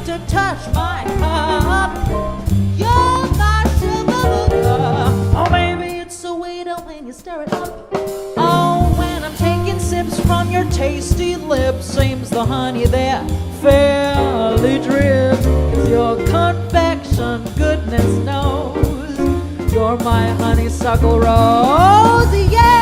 to touch my cup. You're my sugar. Oh, baby, it's so sweet when you stir it up. Oh, when I'm taking sips from your tasty lips, seems the honey there fairly drips. Your confection, goodness knows, you're my honeysuckle rose, yeah.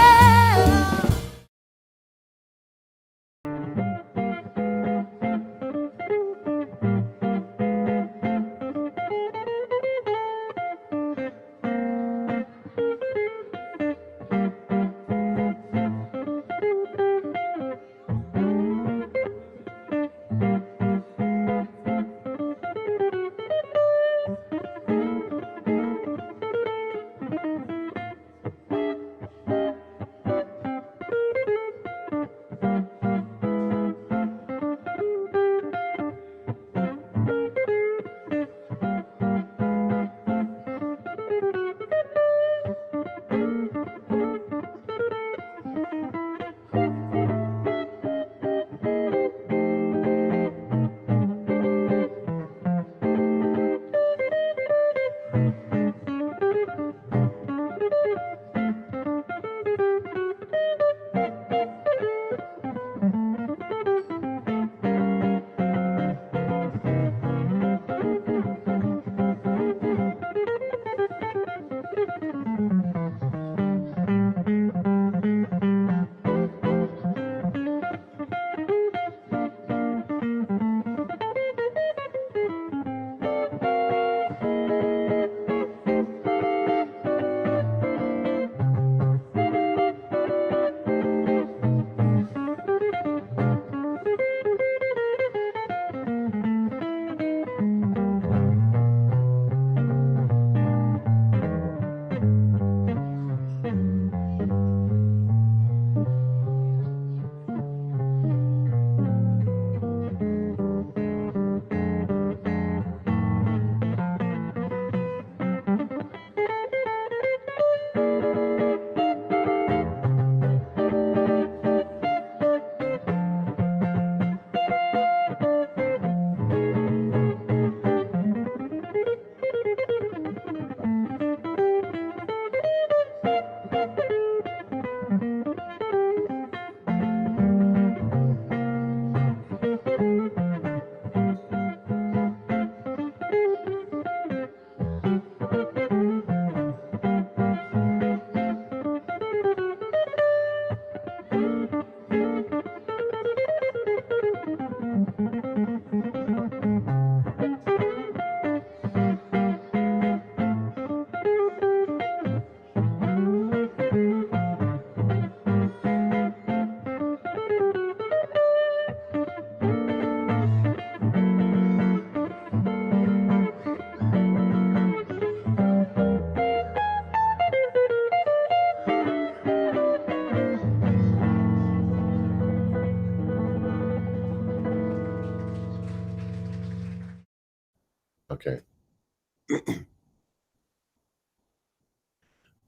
Okay.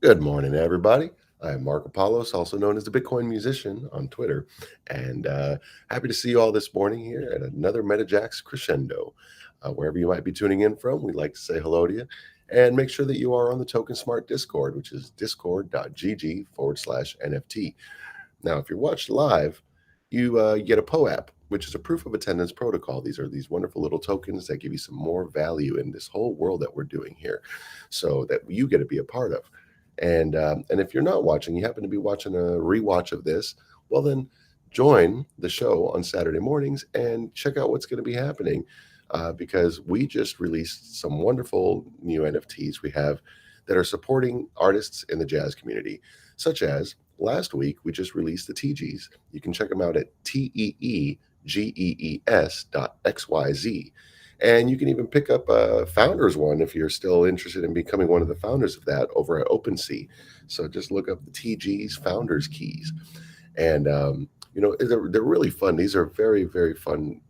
Good morning, everybody. I am Mark Apollos, also known as the Bitcoin Musician on Twitter, and happy to see you all this morning here at another MetaJAX Crescendo. Wherever you might be tuning in from, we'd like to say hello to you, and make sure that you are on the TokenSmart Discord, which is discord.gg/NFT. Now, if you're watched live, you get a POAP, which is a proof of attendance protocol. These are these wonderful little tokens that give you some more value in this whole world that we're doing here, so that you get to be a part of. And if you're not watching, you happen to be watching a rewatch of this, well, then join the show on Saturday mornings and check out what's going to be happening, because we just released some wonderful new NFTs we have that are supporting artists in the jazz community, such as last week we just released the TeeGees. You can check them out at TeeGees.xyz. And you can even pick up a founders one if you're still interested in becoming one of the founders of that over at OpenSea. So just look up the TeeGees founders keys. And, they're really fun. These are very, very fun,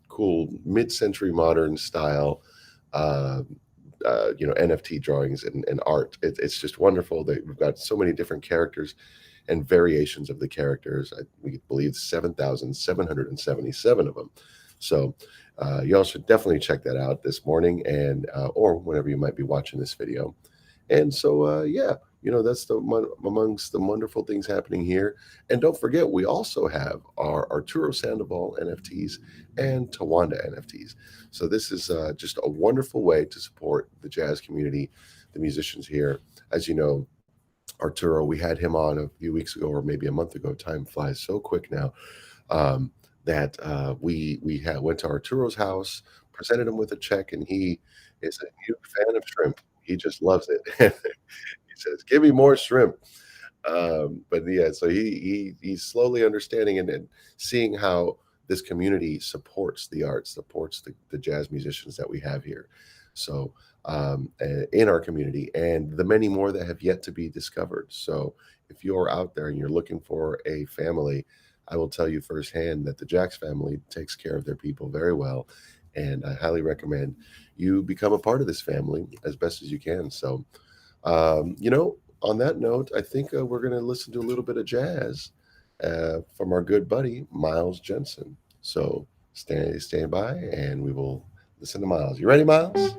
cool mid-century modern style, NFT drawings and art. It's just wonderful. We've got so many different characters and variations of the characters. We believe 7,777 of them. So y'all should definitely check that out this morning and or whenever you might be watching this video. And so, yeah, that's amongst the wonderful things happening here. And don't forget, we also have our Arturo Sandoval NFTs and Tawanda NFTs. So this is just a wonderful way to support the jazz community, the musicians here. As you know, Arturo, we had him on a few weeks ago or maybe a month ago. Time flies so quick now. Um, that we went to Arturo's house, presented him with a check, and he is a huge fan of shrimp. He just loves it. He says, "Give me more shrimp." But yeah, so he's slowly understanding and seeing how this community supports the arts, supports the jazz musicians that we have here. So in our community, and the many more that have yet to be discovered. So if you're out there and you're looking for a family, I will tell you firsthand that the Jax family takes care of their people very well. And I highly recommend you become a part of this family as best as you can. So, on that note, I think we're going to listen to a little bit of jazz from our good buddy, Miles Jensen. So stand by and we will listen to Miles. You ready, Miles?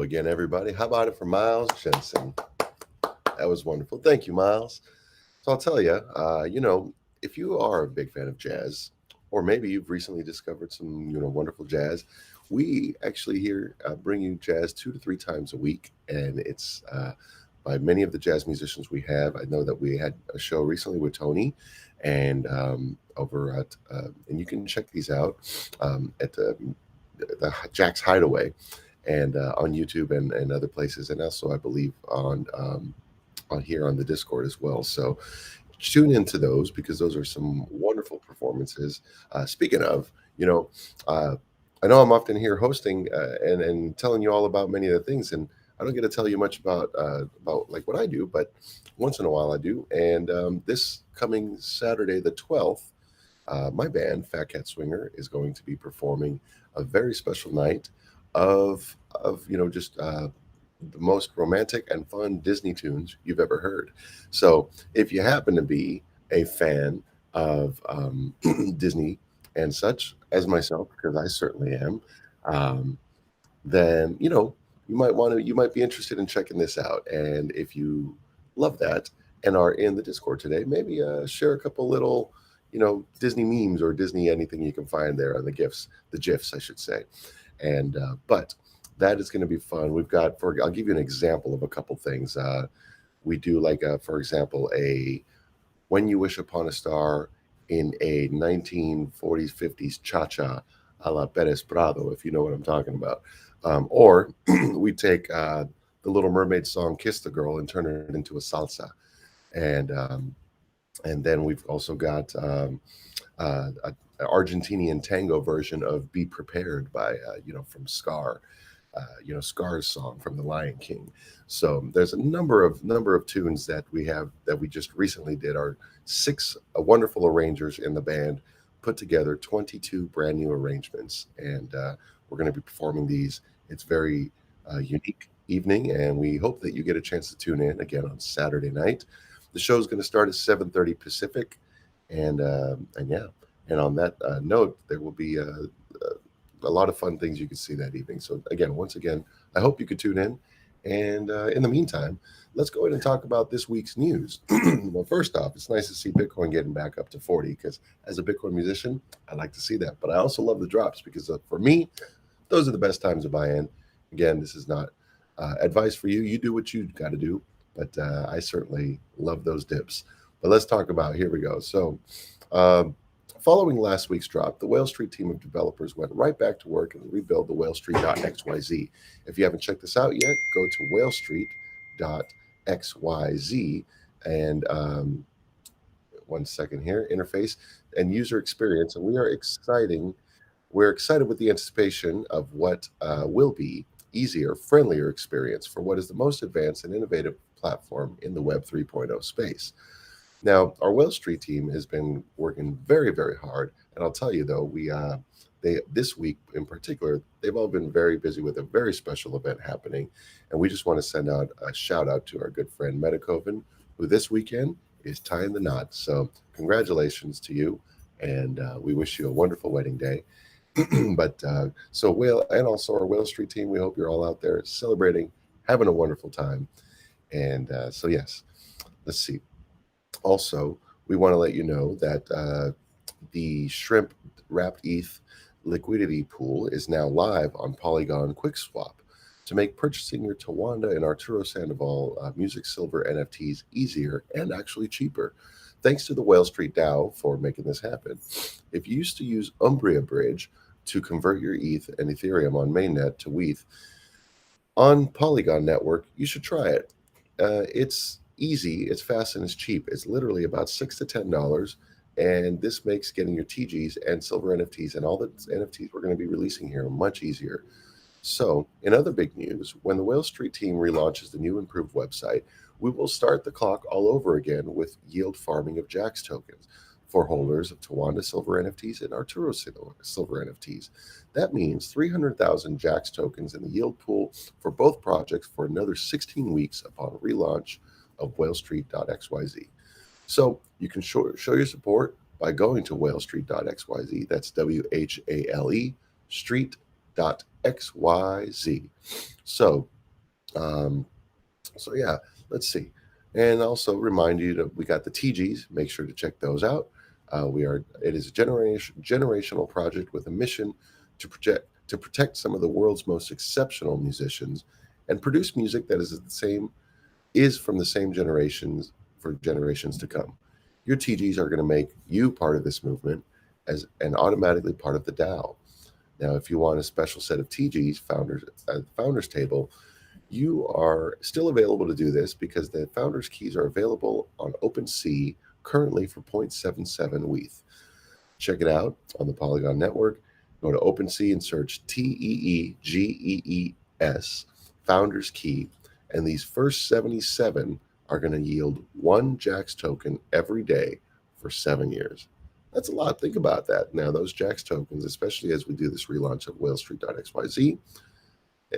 again, everybody. How about it for Miles Jensen? That was wonderful. Thank you, Miles. So I'll tell you, if you are a big fan of jazz, or maybe you've recently discovered some, wonderful jazz, we actually here bring you jazz 2 to 3 times a week, and it's by many of the jazz musicians we have. I know that we had a show recently with Tony, and over at, and you can check these out at the Jack's Hideaway, and on YouTube and other places, and also I believe on here on the Discord as well. So tune into those because those are some wonderful performances. Speaking of, I know I'm often here hosting and telling you all about many of the things, and I don't get to tell you much about like what I do, but once in a while I do. And this coming Saturday, the 12th, my band Fat Cat Swinger is going to be performing a very special night of just the most romantic and fun Disney tunes you've ever heard. So if you happen to be a fan of Disney and such as myself, because I certainly am, then you might be interested in checking this out. And if you love that and are in the Discord today, maybe share a couple little Disney memes or Disney anything you can find there on the GIFs, I should say. And but that is going to be fun. We've got, I'll give you an example of a couple things. We do like, for example, a When You Wish Upon a Star in a 1940s, 50s cha-cha a la Perez Prado, if you know what I'm talking about. Or we take the Little Mermaid song Kiss the Girl and turn it into a salsa. And then we've also got an Argentinian tango version of Be Prepared by, from Scar. Scar's song from The Lion King. So there's a number of tunes that we have that we just recently did. Our 6 wonderful arrangers in the band put together 22 brand new arrangements, and we're going to be performing these. It's very unique evening, and we hope that you get a chance to tune in again on Saturday night. The show is going to start at 7:30 Pacific, and yeah. And on that note, there will be a lot of fun things you can see that evening. So once again, I hope you could tune in. And in the meantime, let's go ahead and talk about this week's news. Well, first off, it's nice to see Bitcoin getting back up to 40 because as a Bitcoin musician, I like to see that. But I also love the drops because for me, those are the best times to buy in. Again, this is not advice for you. You do what you got to do. But I certainly love those dips. But let's talk about, here we go. So following last week's drop, the WhaleStreet team of developers went right back to work and rebuilt the WhaleStreet.xyz. If you haven't checked this out yet, go to WhaleStreet.xyz and one second here, interface and user experience. And we're excited with the anticipation of what will be easier, friendlier experience for what is the most advanced and innovative platform in the Web 3.0 space. Now, our WhaleStreet team has been working very, very hard, and I'll tell you though, this week in particular, they've all been very busy with a very special event happening, and we just want to send out a shout out to our good friend Metakoven, who this weekend is tying the knot. So, congratulations to you, and we wish you a wonderful wedding day. But so Whale and also our WhaleStreet team, we hope you're all out there celebrating, having a wonderful time, and so yes, let's see. Also, we want to let you know that the Shrimp Wrapped ETH liquidity pool is now live on Polygon QuickSwap to make purchasing your Tawanda and Arturo Sandoval Music Silver NFTs easier and actually cheaper. Thanks to the WhaleStreet DAO for making this happen. If you used to use Umbria Bridge to convert your ETH and Ethereum on mainnet to WETH on Polygon Network, you should try it. It's easy, it's fast, and it's cheap. It's literally about $6 to $10, and this makes getting your TeeGees and silver NFTs and all the NFTs we're going to be releasing here much easier. So, in other big news, when the WhaleStreet team relaunches the new improved website, we will start the clock all over again with yield farming of JAX tokens for holders of Tawanda silver NFTs and Arturo silver NFTs. That means 300,000 JAX tokens in the yield pool for both projects for another 16 weeks upon relaunch of WhaleStreet.xyz. So you can show your support by going to WhaleStreet.xyz. That's WHALE Street.xyz. So Um, so yeah, let's see. And also remind you that we got the TeeGees. Make sure to check those out. It is a generational project with a mission to protect some of the world's most exceptional musicians and produce music that is from the same generations for generations to come. Your TGs are going to make you part of this movement as and automatically part of the DAO. Now, if you want a special set of TGs founders at the founders table, you are still available to do this because the founders keys are available on OpenSea currently for 0.77 WETH. Check it out on the Polygon network. Go to OpenSea and search TeeGees founders key, and these first 77 are going to yield one JAX token every day for 7 years. That's a lot. Think about that. Now, those JAX tokens, especially as we do this relaunch of WhaleStreet.xyz,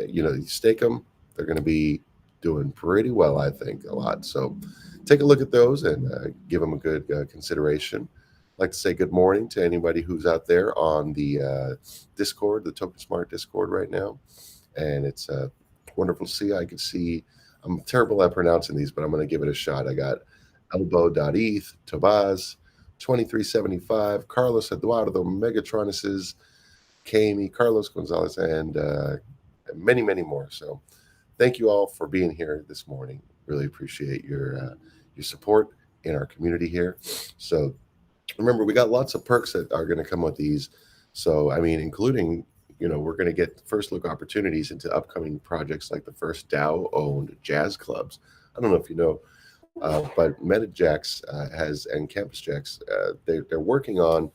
you stake them, they're going to be doing pretty well, I think, a lot. So take a look at those and give them a good consideration. I'd like to say good morning to anybody who's out there on the Discord, the TokenSmart Discord right now. And it's wonderful to see. I can see, I'm terrible at pronouncing these, but I'm going to give it a shot. I got elbow.eth, Tobaz, 2375, Carlos Eduardo, Megatronices, Kami, Carlos Gonzalez, and many, many more. So thank you all for being here this morning. Really appreciate your support in our community here. So remember, we got lots of perks that are going to come with these. So, I mean, including, we're going to get first look opportunities into upcoming projects like the first DAO-owned jazz clubs. I don't know if you know, but MetaJAX and CampusJAX, they're working on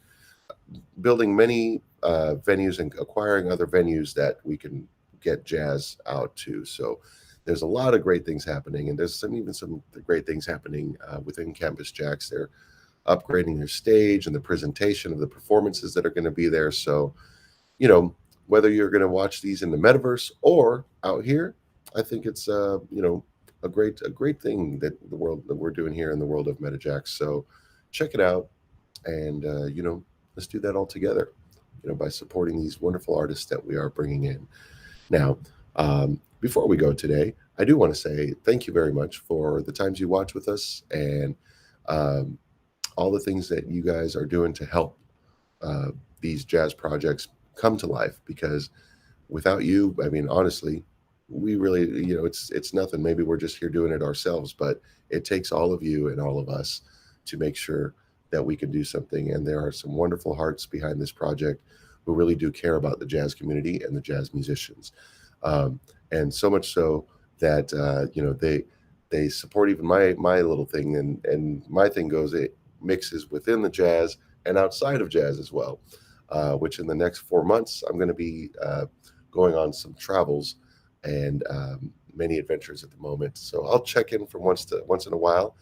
building many venues and acquiring other venues that we can get jazz out to. So there's a lot of great things happening, and there's some great things happening within CampusJAX. They're upgrading their stage and the presentation of the performances that are going to be there. So, whether you're going to watch these in the metaverse or out here, I think it's a great thing that we're doing here in the world of MetaJAX. So check it out, and let's do that all together. By supporting these wonderful artists that we are bringing in. Now, before we go today, I do want to say thank you very much for the times you watch with us and all the things that you guys are doing to help these jazz projects come to life. Because without you, I mean, honestly, we really, it's nothing. Maybe we're just here doing it ourselves, but it takes all of you and all of us to make sure that we can do something. And there are some wonderful hearts behind this project who really do care about the jazz community and the jazz musicians. And so much so that, they support even my little thing, and my thing it mixes within the jazz and outside of jazz as well, which in the next 4 months, I'm going to be going on some travels and many adventures at the moment. So I'll check in from once in a while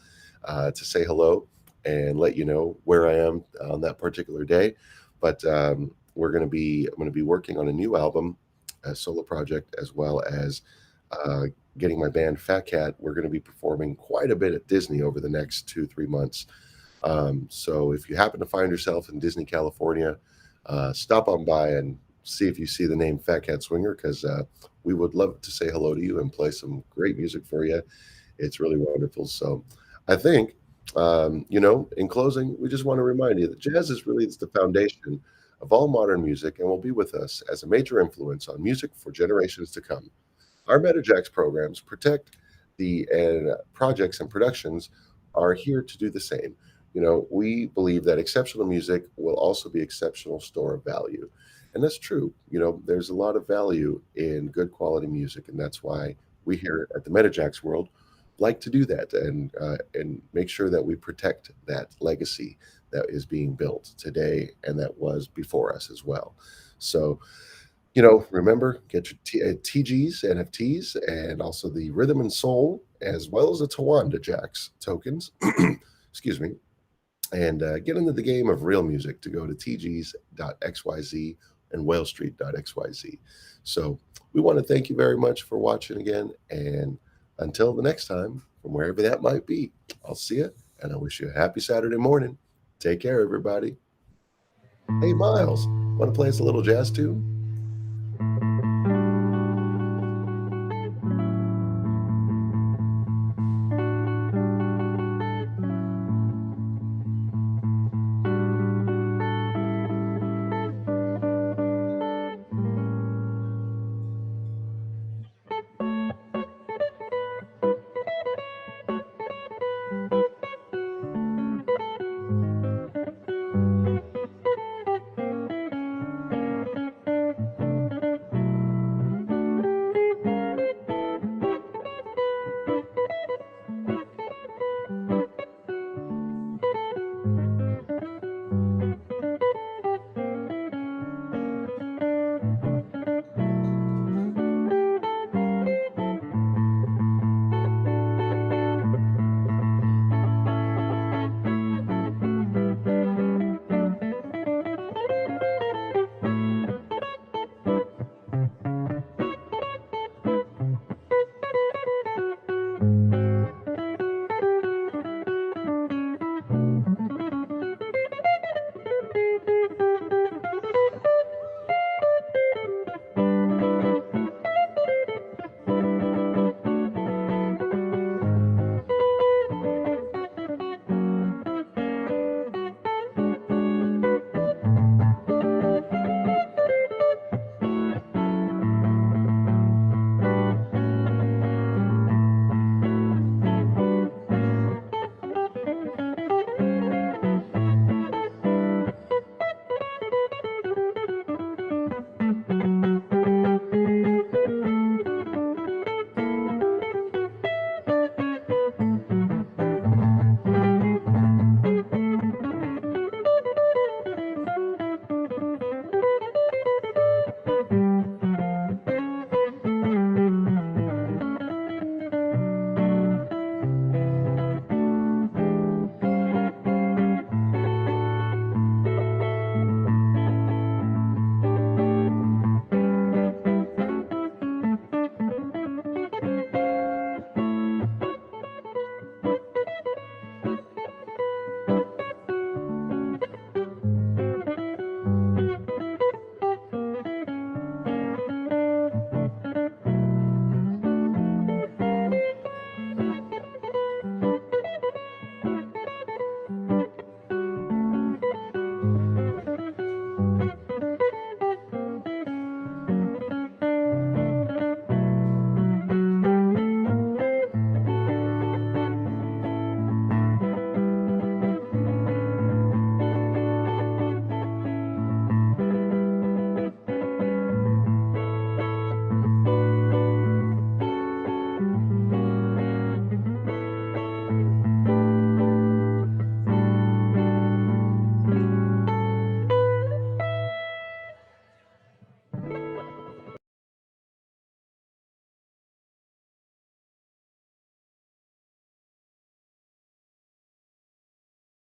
to say hello and let you know where I am on that particular day. But I'm going to be working on a new album, a solo project, as well as getting my band Fat Cat. We're going to be performing quite a bit at Disney over the next 2-3 months. So if you happen to find yourself in Disney, California, stop on by and see if you see the name Fat Cat Swinger, because we would love to say hello to you and play some great music for you. It's really wonderful. So I think, in closing, we just want to remind you that jazz is really the foundation of all modern music and will be with us as a major influence on music for generations to come. Our MetaJAX programs protect the projects and productions are here to do the same. We believe that exceptional music will also be exceptional store of value. And that's true. There's a lot of value in good quality music. And that's why we here at the MetaJAX world like to do that and make sure that we protect that legacy that is being built today and that was before us as well. So, remember, get your TeeGees NFTs and also the Rhythm and Soul, as well as the TokenSmart tokens. Excuse me. And get into the game of real music to go to TeeGees.xyz and WhaleStreet.xyz. So we want to thank you very much for watching again. And until the next time, from wherever that might be, I'll see you. And I wish you a happy Saturday morning. Take care, everybody. Hey, Miles, want to play us a little jazz tune? Bye.